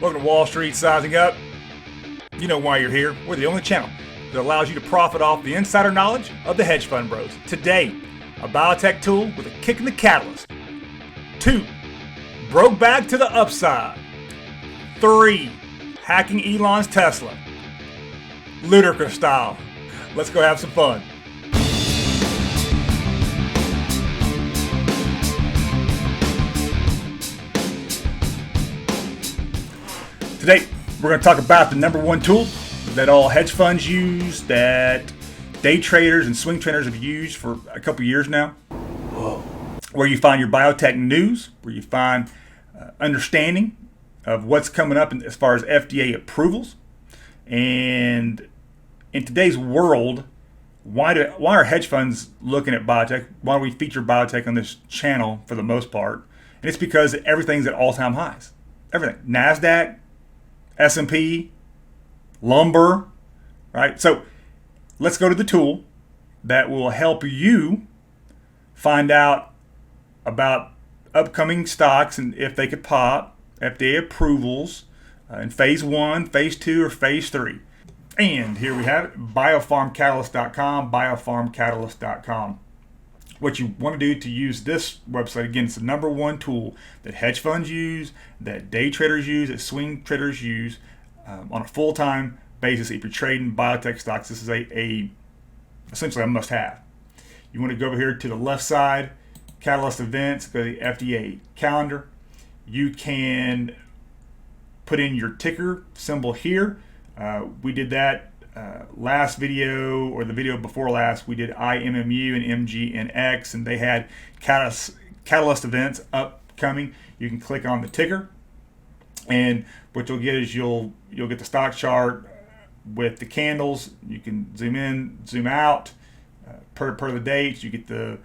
Welcome to Wall Street Sizing Up. You know why you're here. We're the only channel that allows you to profit off the insider knowledge of the hedge fund bros. Today, a biotech tool with a kick in the catalyst. 2, broke back to the upside. 3, hacking Elon's Tesla. Ludicrous style. Let's go have some fun. Today, we're going to talk about the number one tool that all hedge funds use, that day traders and swing traders have used for a couple years now. Whoa. Where you find your biotech news, where you find understanding of what's coming up as far as FDA approvals. And in today's world, why are hedge funds looking at biotech? Why do we feature biotech on this channel for the most part? And it's because everything's at all-time highs. Everything. NASDAQ, S&P, lumber, right? So let's go to the tool that will help you find out about upcoming stocks and if they could pop, FDA approvals in phase 1, phase 2, or phase 3. And here we have it, biofarmcatalyst.com, biofarmcatalyst.com. What you want to do to use this website, again, it's the number one tool that hedge funds use, that day traders use, that swing traders use on a full-time basis. If you're trading biotech stocks, this is essentially a must-have. You want to go over here to the left side, Catalyst Events, go to the FDA calendar. You can put in your ticker symbol here. We did that last video, or the video before last. We did IMMU and MGNX, and they had Catalyst Events upcoming. You can click on the ticker, and what you'll get is you'll get the stock chart with the candles. You can zoom in, zoom out per the dates. You get the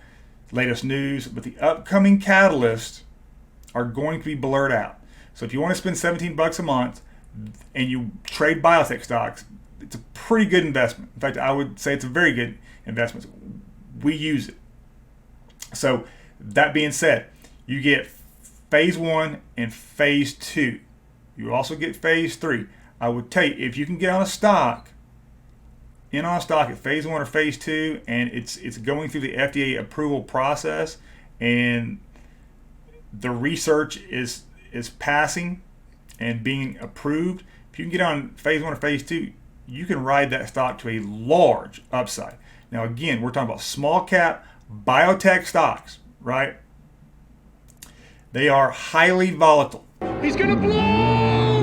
latest news, but the upcoming catalysts are going to be blurred out. So if you want to spend $17 a month and you trade biotech stocks, it's a pretty good investment. In fact, I would say it's a very good investment. We use it. So that being said, you get phase 1 and phase 2. You also get phase 3. I would tell you, if you can get on a stock at phase 1 or phase 2, and it's going through the FDA approval process, and the research is passing and being approved, if you can get on phase 1 or phase 2, you can ride that stock to a large upside. Now again, we're talking about small cap biotech stocks, right? They are highly volatile. He's gonna blow!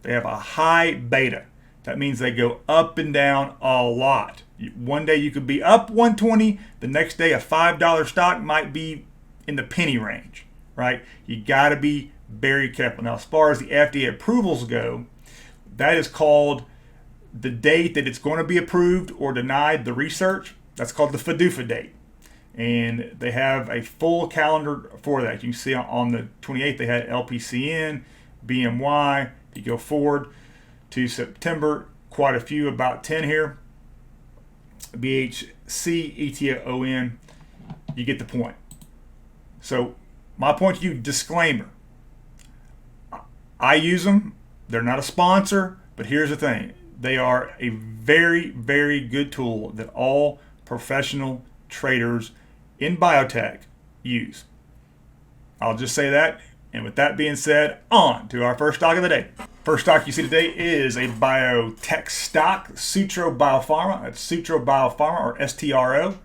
They have a high beta. That means they go up and down a lot. One day you could be up 120, the next day a $5 stock might be in the penny range, right? You got to be very careful. Now, as far as the FDA approvals go, that is called the date that it's going to be approved or denied, the research. That's called the FDUFA date. And they have a full calendar for that. You can see on the 28th, they had LPCN, BMY. You go forward to September, quite a few, about 10 here. BHC, ETON, you get the point. So my point to you, disclaimer, I use them. They're not a sponsor, but here's the thing. They are a very, very good tool that all professional traders in biotech use. I'll just say that. And with that being said, on to our first stock of the day. First stock you see today is a biotech stock, STRO Biopharma. That's STRO Biopharma, or STRO.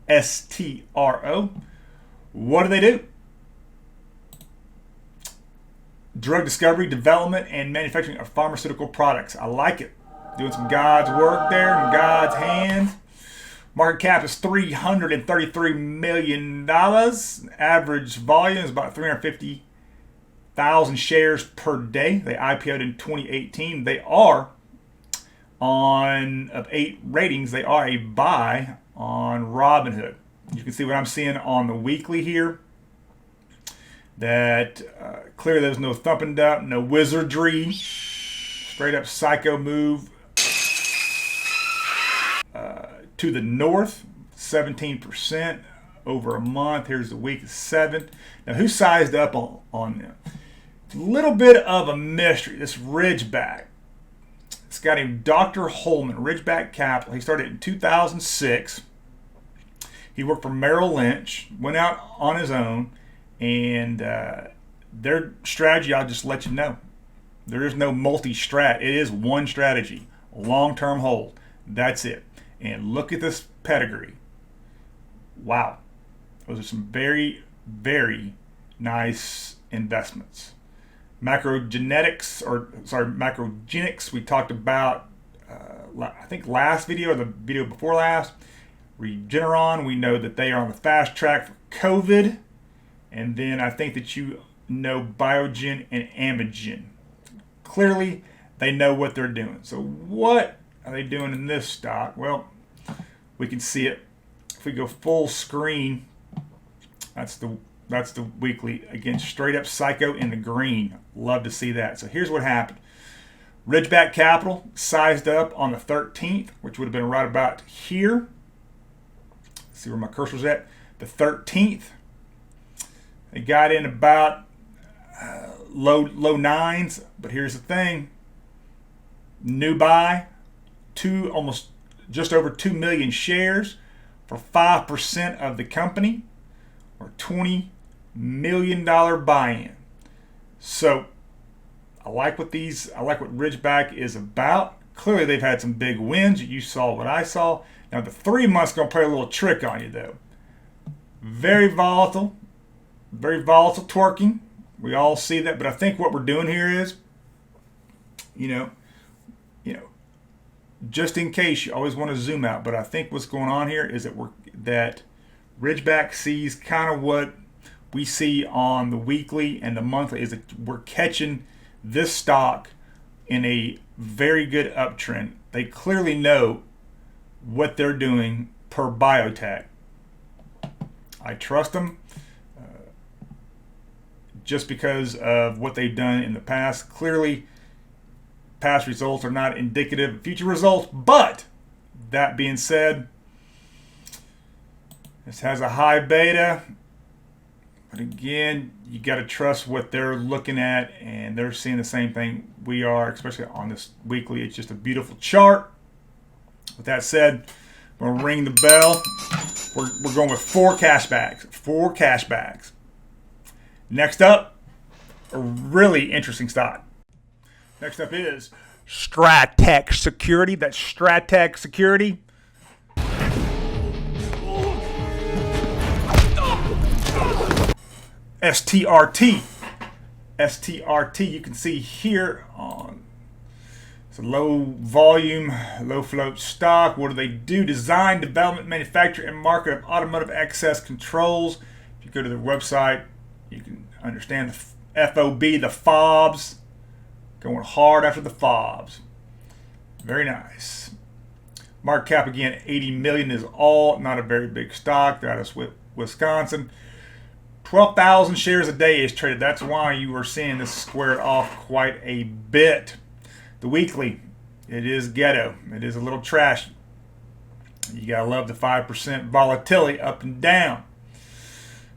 STRO. What do they do? Drug discovery, development, and manufacturing of pharmaceutical products. I like it. Doing some God's work there in God's hands. Market cap is $333 million. Average volume is about 350,000 shares per day. They IPO'd in 2018. They are, of 8 ratings, they are a buy on Robinhood. You can see what I'm seeing on the weekly here. That clearly there's no thumping up, no wizardry. Straight up psycho move to the north. 17% over a month. Here's the week of 7. Now, who sized up on them? It's a little bit of a mystery. This Ridgeback. It's got him Dr. Holman, Ridgeback Capital. He started in 2006. He worked for Merrill Lynch, went out on his own, and their strategy, I'll just let you know. There is no multi-strat. It is one strategy, long-term hold. That's it. And look at this pedigree. Wow. Those are some very, very nice investments. Macrogenics, we talked about, I think last video or the video before last. Regeneron, we know that they are on the fast track for COVID. And then I think that you know Biogen and Amogen. Clearly, they know what they're doing. So what are they doing in this stock? Well, we can see it. If we go full screen, that's the weekly. Again, straight up psycho in the green. Love to see that. So here's what happened. Ridgeback Capital sized up on the 13th, which would have been right about here. Let's see where my cursor's at. The 13th. They got in about low 9s, but here's the thing. New buy, almost just over 2 million shares for 5% of the company, or $20 million buy-in. So I like what Ridgeback is about. Clearly they've had some big wins. You saw what I saw. Now the 3 months going to play a little trick on you though. Very volatile twerking. We all see that, but I think what we're doing here is, just in case, you always want to zoom out, but I think what's going on here is that Ridgeback sees kind of what we see on the weekly and the monthly, is that we're catching this stock in a very good uptrend. They clearly know what they're doing per biotech. I trust them just because of what they've done in the past. Clearly, past results are not indicative of future results, but that being said, this has a high beta, but again, you got to trust what they're looking at, and they're seeing the same thing we are, especially on this weekly. It's just a beautiful chart. With that said, I'm going to ring the bell. We're going with 4 cash bags. 4 cash bags. Next up, a really interesting stock. Next up is STRT Security. That's STRT Security. STRT. STRT, you can see here on, it's a low volume, low float stock. What do they do? Design, development, manufacture, and market of automotive access controls. If you go to their website, you can understand the FOB, the FOBs. Going hard after the FOBs. Very nice. Market cap again, 80 million is all. Not a very big stock. They're out of Wisconsin. 12,000 shares a day is traded. That's why you are seeing this squared off quite a bit. The weekly, it is ghetto. It is a little trashy. You gotta love the 5% volatility up and down.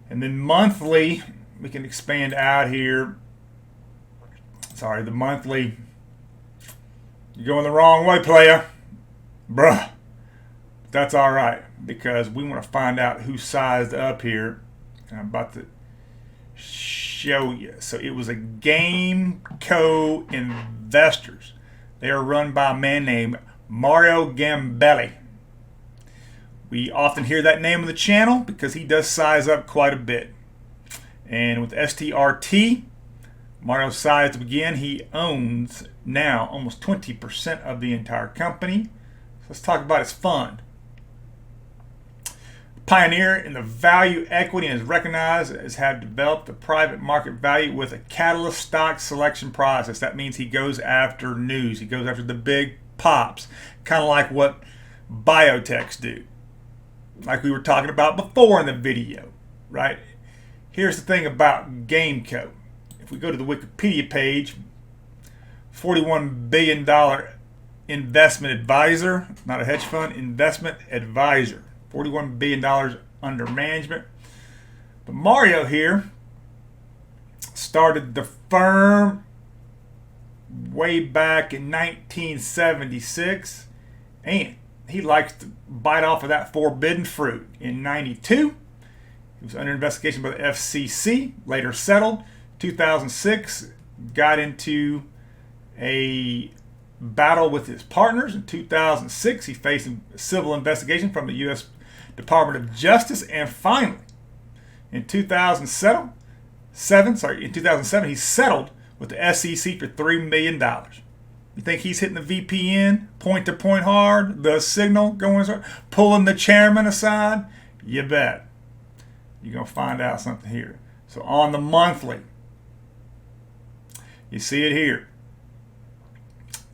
And then monthly, we can expand out here. Sorry, the monthly, you're going the wrong way, player. Bruh. That's all right, because we want to find out who sized up here. And I'm about to show you. So it was a Gameco Investors. They are run by a man named Mario Gambelli. We often hear that name on the channel because he does size up quite a bit. And with STRT, Mario sized up again. He owns now almost 20% of the entire company. So let's talk about his fund. Pioneer in the value equity and is recognized as have developed the private market value with a catalyst stock selection process. That means he goes after news. He goes after the big pops, kind of like what biotechs do, like we were talking about before in the video, right? Here's the thing about Gameco. If we go to the Wikipedia page, $41 billion investment advisor, not a hedge fund, investment advisor. $41 billion under management. But Mario here started the firm way back in 1976, and he likes to bite off of that forbidden fruit. In 92, he was under investigation by the FCC, later settled. 2006, got into a battle with his partners. In 2006, he faced a civil investigation from the U.S. Department of Justice, and finally, in 2007, he settled with the SEC for $3 million. You think he's hitting the VPN, point-to-point hard, the signal going, pulling the chairman aside? You bet. You're going to find out something here. So on the monthly, you see it here.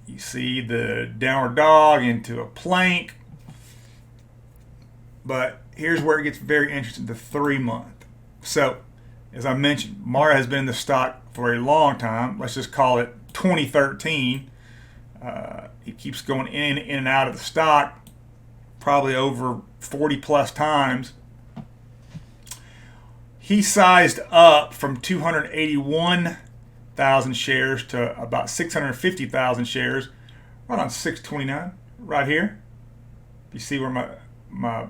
You see the downward dog into a plank. But here's where it gets very interesting, the 3-month. So, as I mentioned, Mario has been in the stock for a long time. Let's just call it 2013. He keeps going in and out of the stock, probably over 40 plus times. He sized up from 281,000 shares to about 650,000 shares, right on 629, right here. You see where my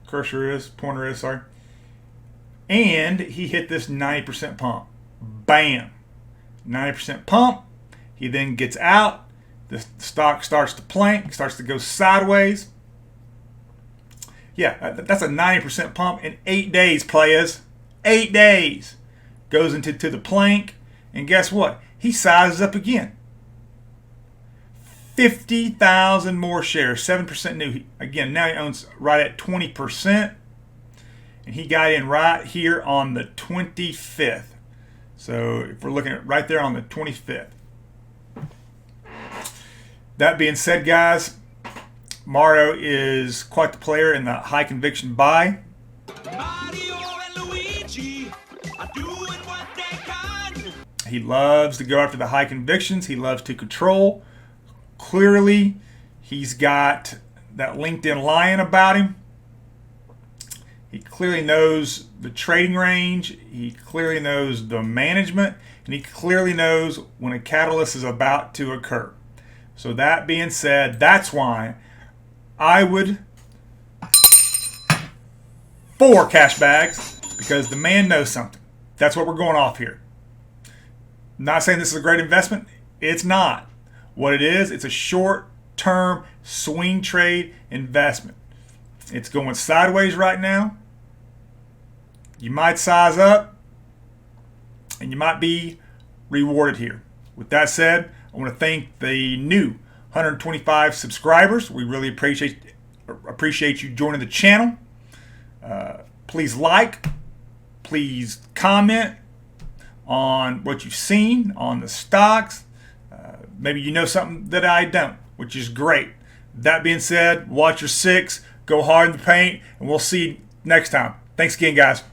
cursor is, pointer is, sorry. And he hit this 90% pump. Bam. 90% pump. He then gets out. The stock starts to plank, starts to go sideways. Yeah, that's a 90% pump in 8 days, players. 8 days. Goes into the plank. And guess what? He sizes up again. 50,000 more shares, 7% new. Again, now he owns right at 20%. And he got in right here on the 25th. So if we're looking at right there on the 25th. That being said, guys, Mario is quite the player in the high conviction buy. Mario and Luigi are doing what they can. He loves to go after the high convictions. He loves to control. Clearly, he's got that LinkedIn lion about him. He clearly knows the trading range. He clearly knows the management. And he clearly knows when a catalyst is about to occur. So that being said, that's why I would 4 cash bags, because the man knows something. That's what we're going off here. Not saying this is a great investment. It's not. What it is, it's a short-term swing trade investment. It's going sideways right now. You might size up, and you might be rewarded here. With that said, I want to thank the new 125 subscribers. We really appreciate you joining the channel. Please like, please comment on what you've seen on the stocks. Maybe you know something that I don't, which is great. That being said, watch your 6, go hard in the paint, and we'll see you next time. Thanks again, guys.